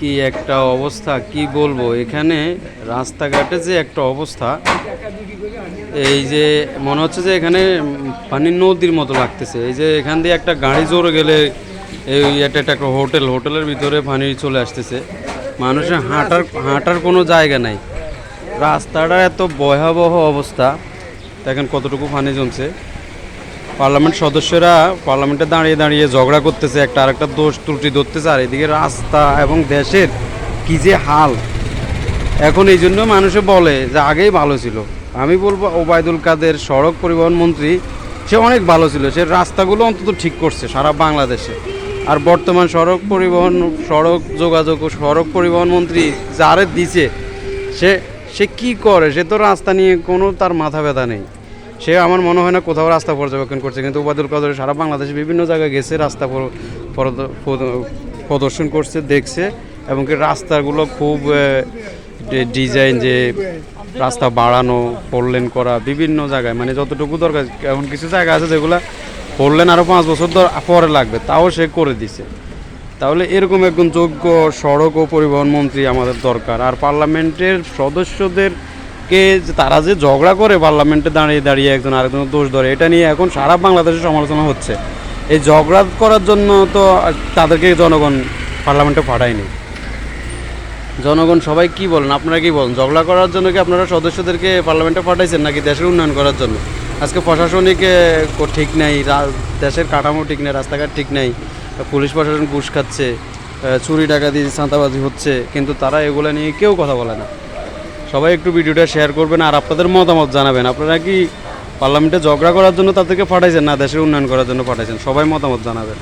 কি একটা অবস্থা কি বলবো, এখানে রাস্তাঘাটে যে একটা অবস্থা, এই যে মনে হচ্ছে যে এখানে পানি নদীর মতো লাগতেছে। এই যে এখান দিয়ে একটা গাড়ি জোরে গেলে এই এটা একটা হোটেলের ভিতরে পানি চলে আসতেছে। মানুষের হাঁটার কোনো জায়গা নাই। রাস্তাটা এত ভয়াবহ অবস্থা, দেখেন কতটুকু পানি জমছে। পার্লামেন্ট সদস্যরা পার্লামেন্টে দাঁড়িয়ে দাঁড়িয়ে ঝগড়া করতেছে, একটা আরেকটা দোষ ত্রুটি ধরতেছে, আর এদিকে রাস্তা এবং দেশের কী যে হাল। এখন এই জন্য মানুষে বলে যে আগেই ভালো ছিল। আমি বলবো ওবায়দুল কাদের সড়ক পরিবহন মন্ত্রী, সে অনেক ভালো ছিল, সে রাস্তাগুলো অন্তত ঠিক করছে সারা বাংলাদেশে। আর বর্তমান সড়ক যোগাযোগ ও সড়ক পরিবহন মন্ত্রী যারে দিছে, সে সে কী করে? সে তো রাস্তা নিয়ে কোনো তার মাথা ব্যথা নেই। সে আমার মনে হয় না কোথাও রাস্তা পর্যবেক্ষণ করছে, কিন্তু ওবায়দুল কাদের সারা বাংলাদেশে বিভিন্ন জায়গায় গেছে, রাস্তা প্রদর্শন করছে, দেখছে, এবং কি রাস্তাগুলো খুব ডিজাইন, যে রাস্তা বাড়ানো, ফোর লেন করা বিভিন্ন জায়গায়, মানে যতটুকু দরকার। এমন কিছু জায়গা আছে যেগুলো ফোর লেন আরও 5 বছর পরে লাগবে, তাও সে করে দিছে। তাহলে এরকম একজন যোগ্য সড়ক ও পরিবহন মন্ত্রী আমাদের দরকার। আর পার্লামেন্টের সদস্যদেরকে তারা যে ঝগড়া করে পার্লামেন্টে দাঁড়িয়ে দাঁড়িয়ে একজন আরেকজনের দোষ ধরে, এটা নিয়ে এখন সারা বাংলাদেশে সমালোচনা হচ্ছে। এই ঝগড়া করার জন্য তো তাদেরকে জনগণ পার্লামেন্টে পাঠায়নি। জনগণ সবাই কি বলেন, আপনারা কি বলেন? ঝগড়া করার জন্য কি আপনারা সদস্যদেরকে পার্লামেন্টে পাঠাইছেন, নাকি দেশের উন্নয়ন করার জন্য? আজকে প্রশাসনিক ঠিক নাই, দেশের কাঠামো ঠিক নেই, রাস্তাঘাট ঠিক নেই, পুলিশ প্রশাসন ঘুষ খাচ্ছে, চুরি ডাকাতি চাঁদাবাজি হচ্ছে, কিন্তু তারা এগুলো নিয়ে কেউ কথা বলে না। সবাই একটু ভিডিওটা শেয়ার করবেন আর আপনাদের মতামত জানাবেন। আপনারা কি পার্লামেন্টে ঝগড়া করার জন্য তাদেরকে পাঠাইছেন, না দেশের উন্নয়ন করার জন্য পাঠাইছেন? সবাই মতামত জানাবেন।